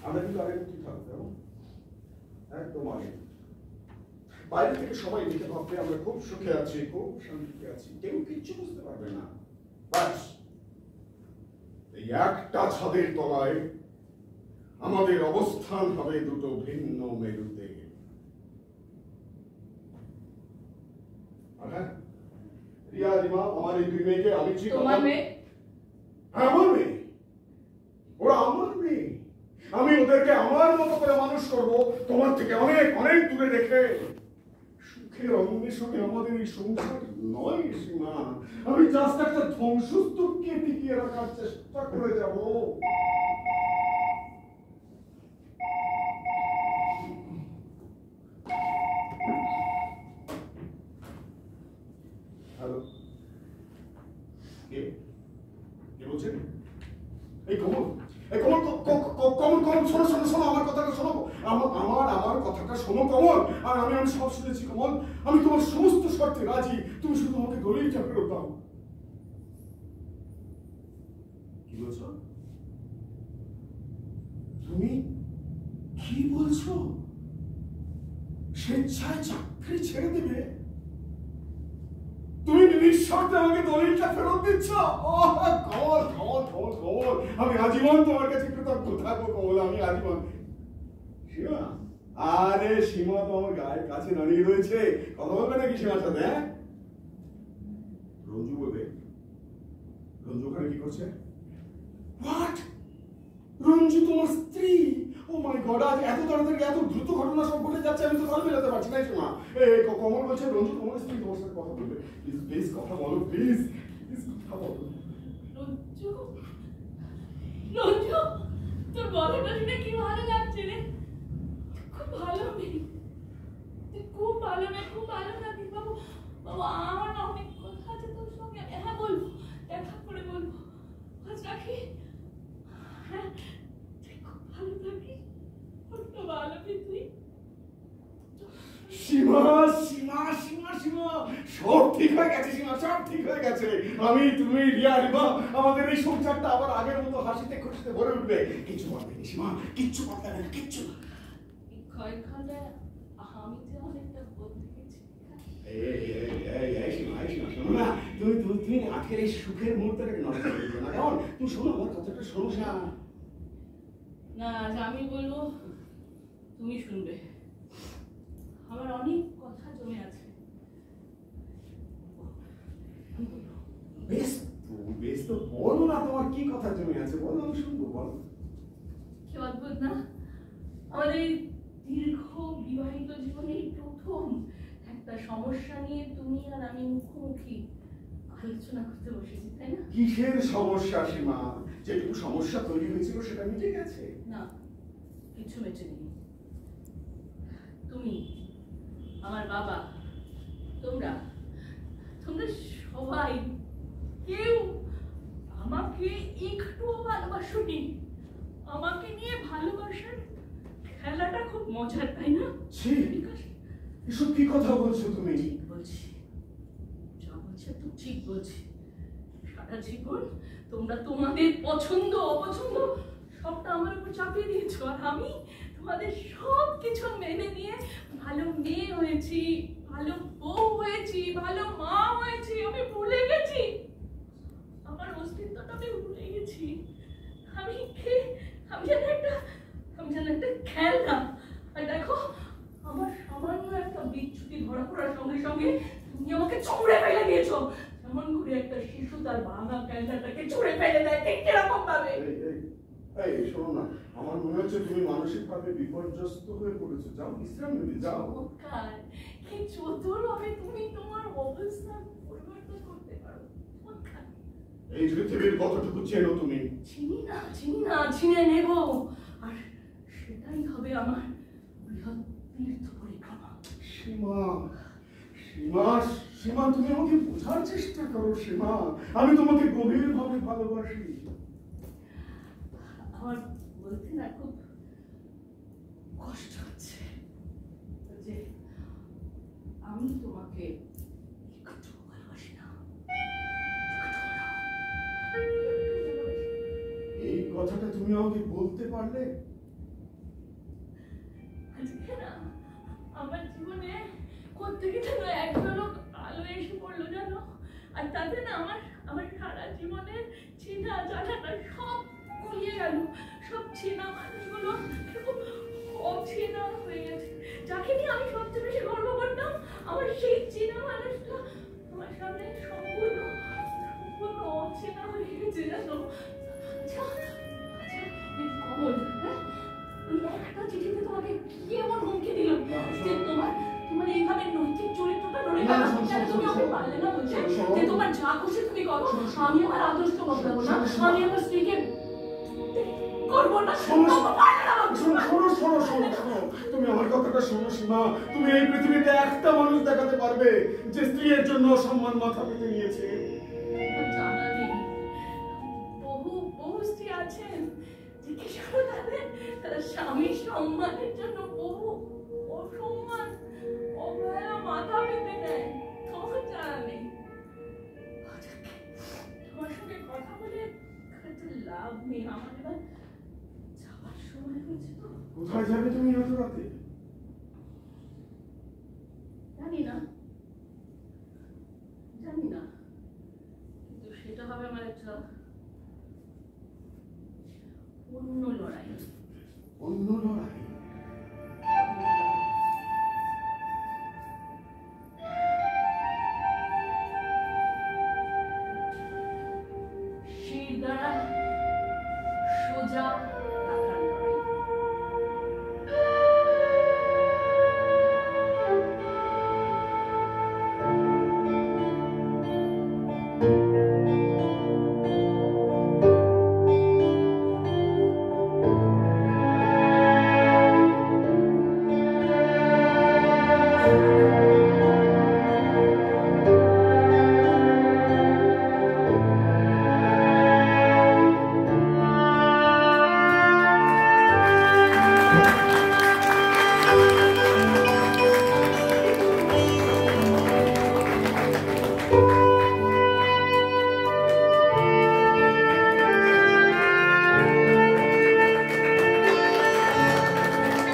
আমরা কিন্তু আগে কি থাকতাম একদম আগে। বাইরে থেকে সবাই দেখে ভাববে আমরা খুব সুখে আছি, খুব শান্তিতে আছি, কেউ কিচ্ছু বুঝতে পারবে না। বাস এই একটা ছাদের তলায় আমাদের অবস্থান হবে দুটো ভিন্ন মেরুতে। রিয়া, রিমা, আমার এই দুই মেয়েকে আমি তোমার মেয়ে? আমার মেয়ে, ওরা আমার মেয়ে। আমি ওদেরকে আমার মতো করে মানুষ করবো, তোমার থেকে অনেক অনেক দূরে রেখে। সুখের অন্বেষণে আমাদের এই সংসার নয় সীমা। আমি জাস্ট একটা ধ্বংসস্তূপকে টিকিয়ে রাখার চেষ্টা করে যাব। হ্যালো, কে কে বলছেন? এই কমল, এই কমল, কমল, কমল, শোনো শোনো শোনো, আমার কথাটা শোনো, আমার কথাটা শোনো কমল। আর আমি সব শুনেছি কমল, আমি তোমার সমস্ত শর্তে রাজি, তুমি শুধু আমাকে দলিলটা ফেরত দাও। কি বলছো তুমি? কি বলছো? স্বেচ্ছায় চাকরি ছেড়ে দেবে? তুমি নিঃশর্তে আমাকে দলিলটা ফেরত দিচ্ছ? কমল, কমল, কমল, কমল, আমি আজীবন তোমার কাছে কৃতজ্ঞ থাকবো কমল, আমি আজীবন। সীমা, আরে সীমা তো আমার গায়ের কাছে দাঁড়িয়ে রয়েছে, কথা বলবে নাকি সীমার সাথে? হ্যাঁ, রঞ্জু বলবে। রঞ্জু ওখানে কি করছে? হোয়াট? রঞ্জু তোমার স্ত্রী? ও মাই গড, আজ এত তাড়াতাড়ি এত দ্রুত ঘটনা সব ঘটে যাচ্ছে, আমি তো তাল মেলাতে পারছি না। সীমা, কমল বলছে রঞ্জু তোমার স্ত্রী তোমার সাথে কথা বলবে। প্লিজ প্লিজ কথা বলো, প্লিজ প্লিজ কথা বলো। রঞ্জু, রঞ্জু, তোর গলাটা শুনে কি ভালো লাগছে রে। খুব ভালো মেয়ে, খুব ভালো মেয়ে, খুব ভালো থাকিস বাবু। বাবা, আমার না অনেক কথা আছে তোর সঙ্গে, আমি হ্যাঁ বলবো, দেখা করে বলবো। আজ রাখি। হ্যাঁ, তুই খুব ভালো থাকিস, কত ভালো মেয়ে তুই। সীমা, সীমা, সীমা, সীমা, সব ঠিক হয়ে গেছে সীমা, সব ঠিক হয়ে গেছে। আমি, তুমি, রিয়া, রিমা, আমাদের এই সংসারটা আবার আগের মতো হাসিতে খুশিতে ভরে উঠবে। কিচ্ছু পারবে সীমা, কিচ্ছু পারবে না, কিচ্ছু না। ক্ষয়খানটায় আমি যে অনেকটা বলতে গেছি। শোনো না, তুমি আজকের এই সুখের মুহূর্তটাকে নষ্ট করে দিও না। কেমন? তুমি শোনো আমার কথাটা, শোনো না। না, আজ আমি বলবো, তুমি শুনবে। আমার অনেক কথা জমে আছে। বেশ তো, বেশ তো, বলো না তোমার কি কথা জমে আছে, বলো, আমি শুনবো, বলো। কি অদ্ভুত না, আমাদের এই দীর্ঘ বিবাহিত জীবনে প্রথম একটা সমস্যা নিয়ে তুমি আর আমি মুখোমুখি আলোচনা করতে বসেছি, তাই না? কিসের সমস্যা সীমা? যেটুকু সমস্যা তৈরি হয়েছিল সেটা মিটে গেছে। না, কিছু মেটেনি। তুমি, আমার বাবা, তোমরা সবাই কেউ আমাকে একটুও ভালোবাসোনি। আমাকে নিয়ে ভালোবাসার খেলাটা খুব মজার, তাই না? ছি, এসব কি কথা বলছো তুমি? ঠিক বলছি, যা বলছি একদম ঠিক বলছি। সারা জীবন তোমরা তোমাদের পছন্দ অপছন্দ সবটা আমার উপর চাপিয়ে দিয়েছো, আর আমি তোমাদের সব কিছু মেনে নিয়ে ভালো মেয়ে হয়েছি, ভালো বউ হয়েছি, ভালো মা হয়েছি। আমি ভুলে গেছি আমার অস্তিত্বটা, আমি ভুলে গেছি আমি কে। আমি যেন একটা খেলনা। আর দেখো, আমার সামান্য একটা বিচ্যুতি ধরা পড়ার সঙ্গে সঙ্গে তুমি আমাকে ছুঁড়ে ফেলে দিয়েছো, যেমন করে একটা শিশু তার ভাঙা খেলনাটাকে ছুঁড়ে ফেলে দেয়, ঠিক এরকম ভাবে। এই শোনো না, আমার মনে হচ্ছে তুমি মানসিকভাবে বিপর্যস্ত হয়ে পড়েছো। যাও, বিশ্রাম নেবে, যাও। চমৎকার, কি চতুরভাবে তুমি তোমার অবস্থা পরিবর্তন করতে পারো। চমৎকার। এই পৃথিবীর কতটুকু চেনো তুমি? চিনি না, চিনে নেব। আর সেটাই হবে আমার বৃহৎ তীর্থ পরিক্রমা। সীমা, সীমা, সীমা, তুমি আমাকে বোঝার চেষ্টা করো সীমা। আমি তোমাকে গভীরভাবে ভালোবাসি। আমার বলতে না খুব কষ্ট হচ্ছে যে আমি তোমাকে একটু ভালোবাসি না। এই কথাটা তুমি আমাকে বলতে পারলে? আজকে না আমার জীবনে কোত্থেকে যেন এক ঝলক আলো এসে পড়লো জানো। আর তাতে না আমার সারা জীবনের চেনা জানাটা সব গুলিয়ে গেল। সব চেনা মানুষগুলো খুব অচেনা হয়ে গেছে। যাকে নিয়ে আমি সবচেয়ে বেশি গর্ব করতাম, আমার সেই চেনা মানুষটা আমার সামনে সম্পূর্ণ অচেনা হয়ে গেছে জানো। কমল, হ্যাঁ, ওই একটা চিঠিতে তোমাকে কি এমন হুমকি দিল যে তোমার এইভাবে নৈতিক চরিত্রটা নড়ে গেল? তুমি আমাকে পারলে না বলছে যে তোমার যা খুশি তুমি করো, আমি আমার আদর্শ বদলাবো না, আমি আমার স্ত্রীকে করবো না। তুমি আমার কথাটা শোনো সীমা। তুমি এই পৃথিবীতে একটা মানুষ দেখাতে পারবে যে স্ত্রীর জন্য অসম্মান মাথা পেতে নিয়েছে। জানা নেই, বহু স্ত্রী আছেন জিজ্ঞেস করো তাদের স্বামীর সম্মানের জন্য বহু অসম্মান অবহেলা মাথা পেতে নেয়। তোমার জানা নেই। তোমার সঙ্গে কথা বলে লাভ নেই, আমার এবার যাওয়ার সময় হয়েছে। তো কোথায় যাবে তুমি এত রাতে? জানি না, কিন্তু সেটা হবে আমার একটা অন্য লড়াই। অন্য লড়াই? শির দ্বারা সোজা রাখার লড়াই। Thank you.